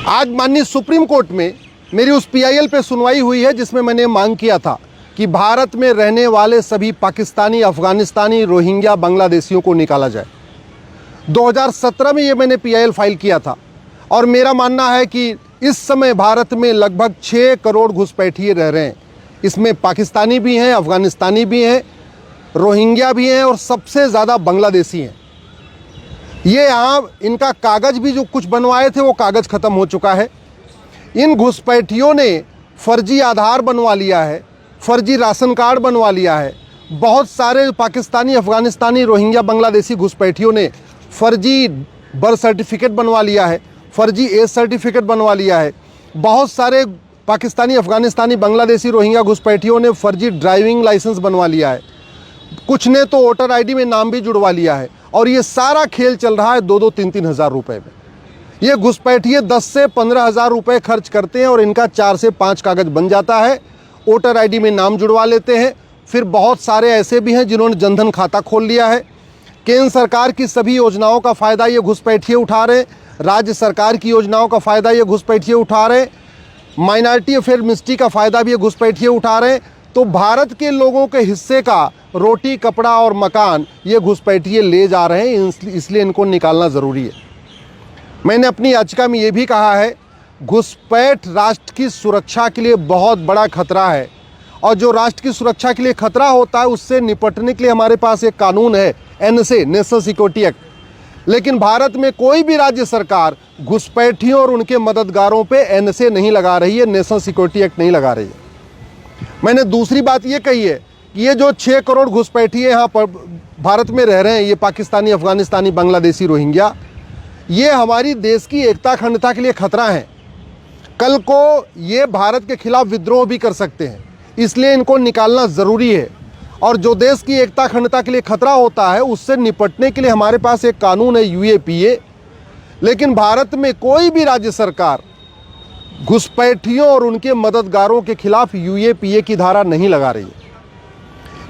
आज माननीय supreme court में मेरी उस पीआईएल पे सुनवाई हुई है जिसमें मैंने मांग किया था कि भारत में रहने वाले सभी पाकिस्तानी, अफगानिस्तानी, रोहिंग्या, बांग्लादेशियों को निकाला जाए। 2017 में ये मैंने पीआईएल फाइल किया था और मेरा मानना है कि इस समय भारत में लगभग 6 करोड़ घुसपैठिए रह रहे हैं। इसमें पाकिस्तानी भी हैं, अफगानिस्तानी भी हैं, रोहिंग्या भी हैं और सबसे ज़्यादा बांग्लादेशी हैं। ये यहाँ इनका कागज़ भी जो कुछ बनवाए थे वो कागज़ ख़त्म हो चुका है। इन घुसपैठियों ने फर्जी आधार बनवा लिया है, फर्जी राशन कार्ड बनवा लिया है। बहुत सारे पाकिस्तानी, अफगानिस्तानी, रोहिंग्या, बांग्लादेशी घुसपैठियों ने फर्जी बर्थ सर्टिफिकेट बनवा लिया है, फर्जी एज सर्टिफिकेट बनवा लिया है। बहुत सारे पाकिस्तानी, अफगानिस्तानी, बांग्लादेशी, रोहिंग्या घुसपैठियों ने फर्जी ड्राइविंग लाइसेंस बनवा लिया है। कुछ ने तो वोटर आईडी में नाम भी जुड़वा लिया है और ये सारा खेल चल रहा है 2-2, 3-3 हज़ार रुपये में। ये घुसपैठिए 10 से 15 हज़ार रुपये खर्च करते हैं और इनका 4 से 5 कागज़ बन जाता है, वोटर आईडी में नाम जुड़वा लेते हैं। फिर बहुत सारे ऐसे भी हैं जिन्होंने जनधन खाता खोल लिया है। केंद्र सरकार की सभी योजनाओं का फ़ायदा ये घुसपैठिए उठा रहे हैं, राज्य सरकार की योजनाओं का फ़ायदा ये घुसपैठिए उठा रहे हैं, माइनॉरिटी अफेयर मिनिस्ट्री का फ़ायदा भी ये घुसपैठिए उठा रहे हैं। तो भारत के लोगों के हिस्से का रोटी, कपड़ा और मकान ये घुसपैठिए ले जा रहे हैं, इसलिए इनको निकालना ज़रूरी है। मैंने अपनी याचिका में ये भी कहा है, घुसपैठ राष्ट्र की सुरक्षा के लिए बहुत बड़ा खतरा है और जो राष्ट्र की सुरक्षा के लिए खतरा होता है उससे निपटने के लिए हमारे पास एक कानून है, एनएसए, नेशनल सिक्योरिटी एक्ट। लेकिन भारत में कोई भी राज्य सरकार घुसपैठियों और उनके मददगारों पे एनएसए नहीं लगा रही है, नेशनल सिक्योरिटी एक्ट नहीं लगा रही है। मैंने दूसरी बात ये कही है कि ये जो 6 करोड़ घुसपैठिए यहाँ पर भारत में रह रहे हैं, ये पाकिस्तानी, अफगानिस्तानी, बांग्लादेशी, रोहिंग्या, ये हमारी देश की एकता, अखंडता के लिए खतरा है। कल को ये भारत के खिलाफ विद्रोह भी कर सकते हैं, इसलिए इनको निकालना ज़रूरी है। और जो देश की एकता, अखंडता के लिए खतरा होता है उससे निपटने के लिए हमारे पास एक कानून है, यूएपीए। लेकिन भारत में कोई भी राज्य सरकार घुसपैठियों और उनके मददगारों के खिलाफ यूएपीए की धारा नहीं लगा रही है।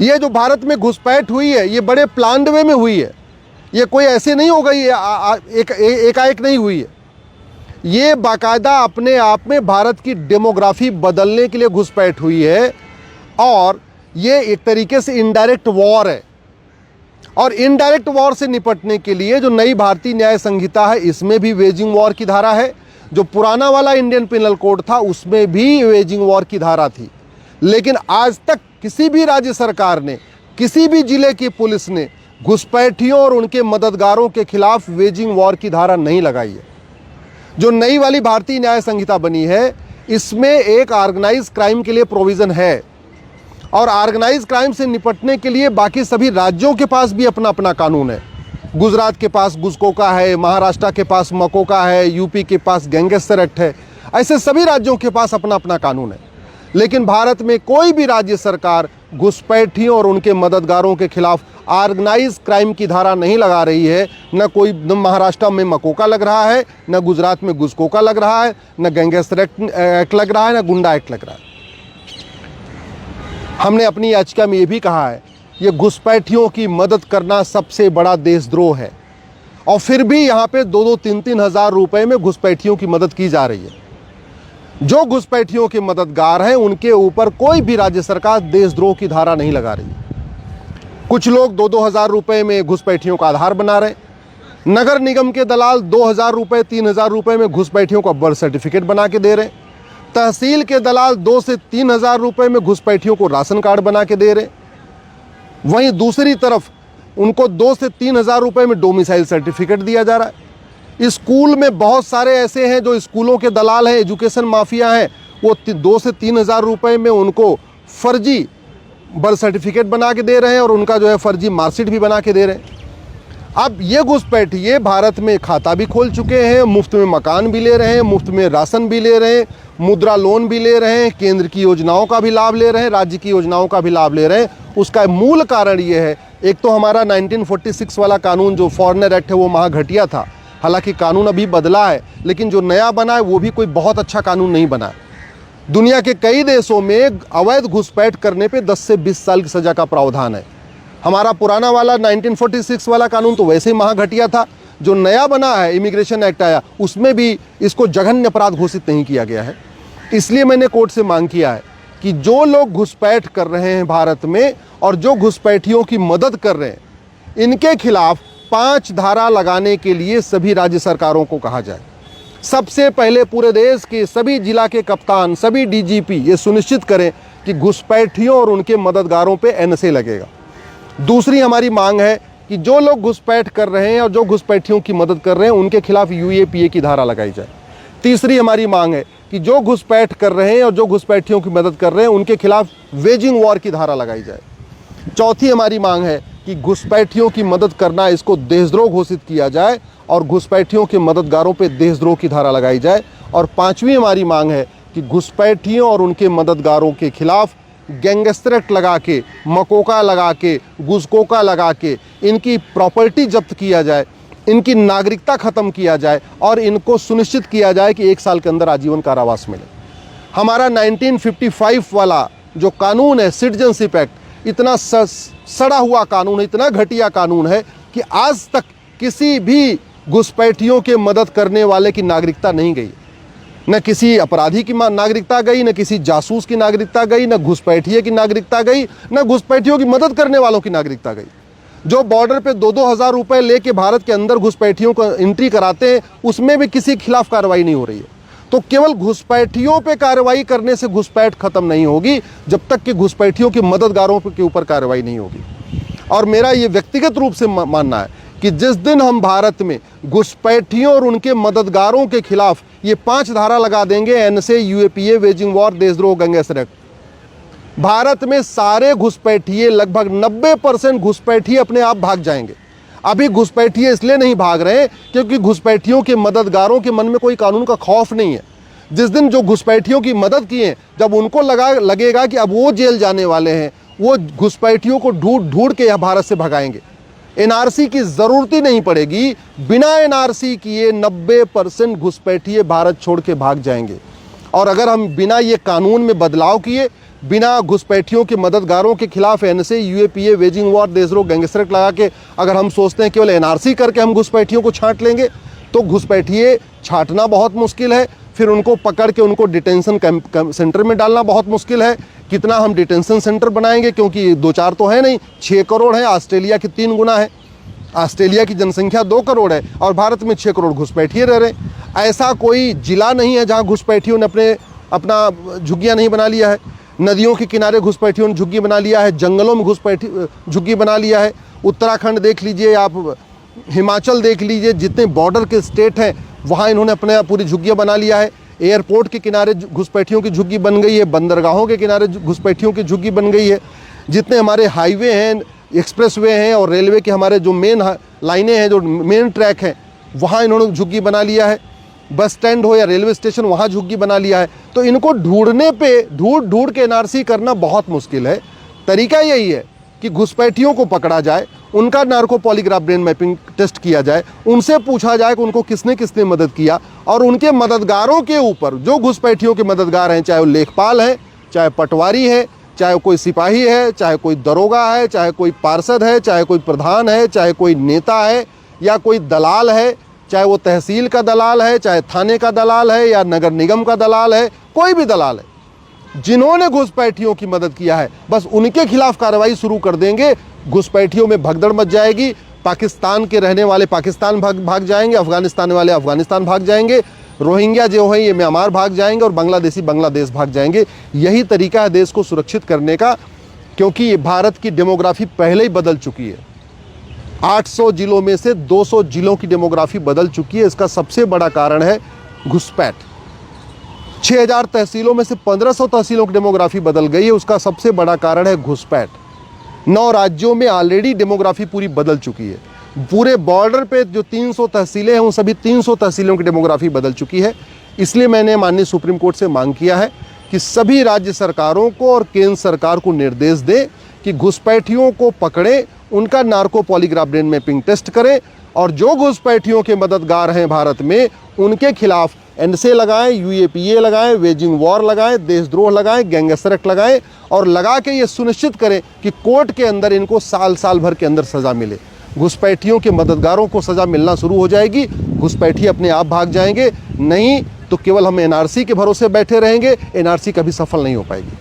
ये जो भारत में घुसपैठ हुई है ये बड़े प्लान्ड वे में हुई है, ये कोई ऐसे नहीं हो गई है, एकाएक नहीं हुई है। ये बाकायदा अपने आप में भारत की डेमोग्राफी बदलने के लिए घुसपैठ हुई है और ये एक तरीके से इनडायरेक्ट वॉर है। और इनडायरेक्ट वॉर से निपटने के लिए जो नई भारतीय न्याय संहिता है इसमें भी वेजिंग वॉर की धारा है। जो पुराना वाला इंडियन पिनल कोड था उसमें भी वेजिंग वॉर की धारा थी। लेकिन आज तक किसी भी राज्य सरकार ने, किसी भी जिले की पुलिस ने घुसपैठियों और उनके मददगारों के खिलाफ वेजिंग वॉर की धारा नहीं लगाई है। जो नई वाली भारतीय न्याय संहिता बनी है इसमें एक ऑर्गेनाइज क्राइम के लिए प्रोविज़न है और ऑर्गेनाइज क्राइम से निपटने के लिए बाकी सभी राज्यों के पास भी अपना अपना कानून है। गुजरात के पास गुजकोका है, महाराष्ट्र के पास मकोका है, यूपी के पास गैंगस्टर एक्ट है। ऐसे सभी राज्यों के पास अपना अपना कानून है। लेकिन भारत में कोई भी राज्य सरकार घुसपैठियों और उनके मददगारों के खिलाफ ऑर्गेनाइज क्राइम की धारा नहीं लगा रही है। न महाराष्ट्र में मकोका लग रहा है, न गुजरात में गुजकोका लग रहा है, न गैंगस्टर एक्ट लग रहा है, न गुंडा एक्ट लग रहा है। हमने अपनी याचिका में ये भी कहा है, ये घुसपैठियों की मदद करना सबसे बड़ा देशद्रोह है और फिर भी यहाँ पे 2-2, 3-3 हज़ार रुपये में घुसपैठियों की मदद की जा रही है। जो घुसपैठियों के मददगार हैं उनके ऊपर कोई भी राज्य सरकार देशद्रोह की धारा नहीं लगा रही। कुछ लोग 2-2 हज़ार रुपये में घुसपैठियों का आधार बना रहे हैं। नगर निगम के दलाल 2,000 रुपये, 3,000 रुपये में घुसपैठियों का बर्थ सर्टिफिकेट बना के दे रहे हैं। तहसील के दलाल 2 से 3 हज़ार रुपये में घुसपैठियों को राशन कार्ड बना के दे रहे हैं। वहीं दूसरी तरफ उनको 2 से 3 हज़ार रुपये में डोमिसाइल सर्टिफिकेट दिया जा रहा है। स्कूल में बहुत सारे ऐसे हैं जो स्कूलों के दलाल हैं, एजुकेशन माफिया हैं, वो 2 से 3 हज़ार रुपये में उनको फर्जी बर्थ सर्टिफिकेट बना के दे रहे हैं और उनका जो है फर्जी मार्कशीट भी बना के दे रहे हैं। अब ये घुसपैठिए भारत में खाता भी खोल चुके हैं, मुफ्त में मकान भी ले रहे हैं, मुफ्त में राशन भी ले रहे हैं, मुद्रा लोन भी ले रहे हैं, केंद्र की योजनाओं का भी लाभ ले रहे हैं, राज्य की योजनाओं का भी लाभ ले रहे हैं। उसका मूल कारण ये है, एक तो हमारा 1946 वाला कानून जो फॉरेनर एक्ट है वो महा घटिया था। हालांकि कानून अभी बदला है लेकिन जो नया बना है वो भी कोई बहुत अच्छा कानून नहीं बना है। दुनिया के कई देशों में अवैध घुसपैठ करने पे 10 से 20 साल की सज़ा का प्रावधान है। हमारा पुराना वाला 1946 वाला कानून तो वैसे ही महा घटिया था, जो नया बना है इमिग्रेशन एक्ट आया, उसमें भी इसको जघन्य अपराध घोषित नहीं किया गया है। इसलिए मैंने कोर्ट से मांग किया है कि जो लोग घुसपैठ कर रहे हैं भारत में और जो घुसपैठियों की मदद कर रहे हैं, इनके खिलाफ 5 धारा लगाने के लिए सभी राज्य सरकारों को कहा जाए। सबसे पहले पूरे देश के सभी जिला के कप्तान, सभी डीजीपी ये सुनिश्चित करें कि घुसपैठियों और उनके मददगारों पे एनएसए लगेगा। दूसरी हमारी मांग है कि जो लोग घुसपैठ कर रहे हैं और जो घुसपैठियों की मदद कर रहे हैं, उनके खिलाफ यूएपीए की धारा लगाई जाए। तीसरी हमारी मांग है कि जो घुसपैठ कर रहे हैं और जो घुसपैठियों की मदद कर रहे हैं, उनके खिलाफ वेजिंग वॉर की धारा लगाई जाए। चौथी हमारी मांग है कि घुसपैठियों की मदद करना, इसको देशद्रोह घोषित किया जाए और घुसपैठियों के मददगारों पे देशद्रोह की धारा लगाई जाए। और पांचवी हमारी मांग है कि घुसपैठियों और उनके मददगारों के खिलाफ गैंगस्टर एक्ट लगा के, मकोका लगा के, घुसकोका लगा के इनकी प्रॉपर्टी जब्त किया जाए, इनकी नागरिकता ख़त्म किया जाए और इनको सुनिश्चित किया जाए कि 1 साल के अंदर आजीवन कारावास मिले। हमारा 1955 वाला जो कानून है, सिटीजनशिप एक्ट, इतना सड़ा हुआ कानून है, इतना घटिया कानून है कि आज तक किसी भी घुसपैठियों के मदद करने वाले की नागरिकता नहीं गई। न किसी अपराधी की नागरिकता गई, न किसी जासूस की नागरिकता गई, न घुसपैठिए की नागरिकता गई, न घुसपैठियों की मदद करने वालों की नागरिकता गई। जो बॉर्डर पे 2-2 हज़ार रुपए लेके भारत के अंदर घुसपैठियों को एंट्री कराते हैं, उसमें भी किसी के खिलाफ कार्रवाई नहीं हो रही है। तो केवल घुसपैठियों पे कार्रवाई करने से घुसपैठ खत्म नहीं होगी जब तक कि घुसपैठियों के मददगारों के ऊपर कार्रवाई नहीं होगी। और मेरा ये व्यक्तिगत रूप से मानना है कि जिस दिन हम भारत में घुसपैठियों और उनके मददगारों के खिलाफ ये 5 धारा लगा देंगे, एनएसए, यूएपीए, वेजिंग वॉर, देशद्रोह, गैंगस्टर एक्ट, भारत में सारे घुसपैठिए, लगभग 90% घुसपैठिए अपने आप भाग जाएंगे। अभी घुसपैठिए इसलिए नहीं भाग रहे क्योंकि घुसपैठियों के मददगारों के मन में कोई कानून का खौफ नहीं है। जिस दिन जो घुसपैठियों की मदद किए, जब उनको लगेगा कि अब वो जेल जाने वाले हैं, वो घुसपैठियों को ढूंढ के यहाँ भारत से भगाएंगे। एनआरसी की ज़रूरत ही नहीं पड़ेगी। बिना एनआरसी किए 90% घुसपैठिए भारत छोड़ के भाग जाएंगे। और अगर हम बिना ये कानून में बदलाव किए, बिना घुसपैठियों के मददगारों के खिलाफ एनएसए, यूएपीए, वेजिंग वॉर, देशद्रोह, गैंगस्टर एक्ट लगा के अगर हम सोचते हैं केवल एनआरसी करके हम घुसपैठियों को छांट लेंगे, तो घुसपैठिए छांटना बहुत मुश्किल है। फिर उनको पकड़ के उनको डिटेंशन सेंटर में डालना बहुत मुश्किल है। कितना हम डिटेंशन सेंटर बनाएंगे, क्योंकि 2-4 तो है नहीं, 6 करोड़ है, ऑस्ट्रेलिया की 3 गुना है। ऑस्ट्रेलिया की जनसंख्या 2 करोड़ है और भारत में 6 करोड़ घुसपैठिए रह रहे हैं। ऐसा कोई जिला नहीं है जहाँ घुसपैठियों ने अपना झुग्गियाँ नहीं बना लिया है। नदियों के किनारे घुसपैठियों ने झुग्गी बना लिया है, जंगलों में घुसपैठी झुग्गी बना लिया है। उत्तराखंड देख लीजिए आप, हिमाचल देख लीजिए, जितने बॉर्डर के स्टेट हैं वहाँ इन्होंने अपने पूरी झुग्गियाँ बना लिया है। एयरपोर्ट के किनारे घुसपैठियों की झुग्गी बन गई है, बंदरगाहों के किनारे घुसपैठियों की झुग्गी बन गई है। जितने हमारे हाईवे हैं, एक्सप्रेसवे हैं और रेलवे के हमारे जो मेन लाइनें हैं, जो मेन ट्रैक हैं, वहाँ इन्होंने झुग्गी बना लिया है। बस स्टैंड हो या रेलवे स्टेशन, वहाँ झुग्गी बना लिया है। तो इनको ढूंढने पे ढूंढ के एनआरसी करना बहुत मुश्किल है। तरीका यही है कि घुसपैठियों को पकड़ा जाए, उनका narco polygraph brain mapping test किया जाए, उनसे पूछा जाए कि उनको किसने किसने मदद किया, और उनके मददगारों के ऊपर, जो घुसपैठियों के मददगार हैं, चाहे वो लेखपाल है, चाहे पटवारी है, चाहे कोई सिपाही है, चाहे कोई दरोगा है, चाहे कोई पार्षद है, चाहे कोई प्रधान है, चाहे कोई नेता है या कोई दलाल है, चाहे वो तहसील का दलाल है, चाहे थाने का दलाल है या नगर निगम का दलाल है, कोई भी दलाल है, जिन्होंने घुसपैठियों की मदद किया है, बस उनके खिलाफ कार्रवाई शुरू कर देंगे। घुसपैठियों में भगदड़ मच जाएगी। पाकिस्तान के रहने वाले पाकिस्तान भाग जाएंगे, अफगानिस्तान वाले अफगानिस्तान भाग जाएंगे, रोहिंग्या जो है ये म्यांमार भाग जाएंगे और बांग्लादेशी बांग्लादेश भाग जाएंगे। यही तरीका है देश को सुरक्षित करने का, क्योंकि भारत की डेमोग्राफी पहले ही बदल चुकी है। 800 जिलों में से 200 जिलों की डेमोग्राफी बदल चुकी है। इसका सबसे बड़ा कारण है घुसपैठ। 6000 तहसीलों में से 1500 तहसीलों की डेमोग्राफी बदल गई है, उसका सबसे बड़ा कारण है घुसपैठ। 9 राज्यों में ऑलरेडी डेमोग्राफी पूरी बदल चुकी है। पूरे बॉर्डर पे जो 300 तहसीलें हैं, उन सभी 300 तहसीलों की डेमोग्राफी बदल चुकी है। इसलिए मैंने माननीय सुप्रीम कोर्ट से मांग किया है कि सभी राज्य सरकारों को और केंद्र सरकार को निर्देश दें कि घुसपैठियों को पकड़ें, उनका narco polygraph brain mapping test करें और जो घुसपैठियों के मददगार हैं भारत में, उनके खिलाफ एनएसए लगाएं, यूएपीए लगाएं, वेजिंग वॉर लगाएं, देशद्रोह लगाएं, गैंगस्टर एक्ट लगाएं और लगा के ये सुनिश्चित करें कि कोर्ट के अंदर इनको साल भर के अंदर सज़ा मिले। घुसपैठियों के मददगारों को सज़ा मिलना शुरू हो जाएगी, घुसपैठी अपने आप भाग जाएंगे, नहीं तो केवल हम एनआरसी के भरोसे बैठे रहेंगे, एनआरसी कभी सफल नहीं हो पाएगी।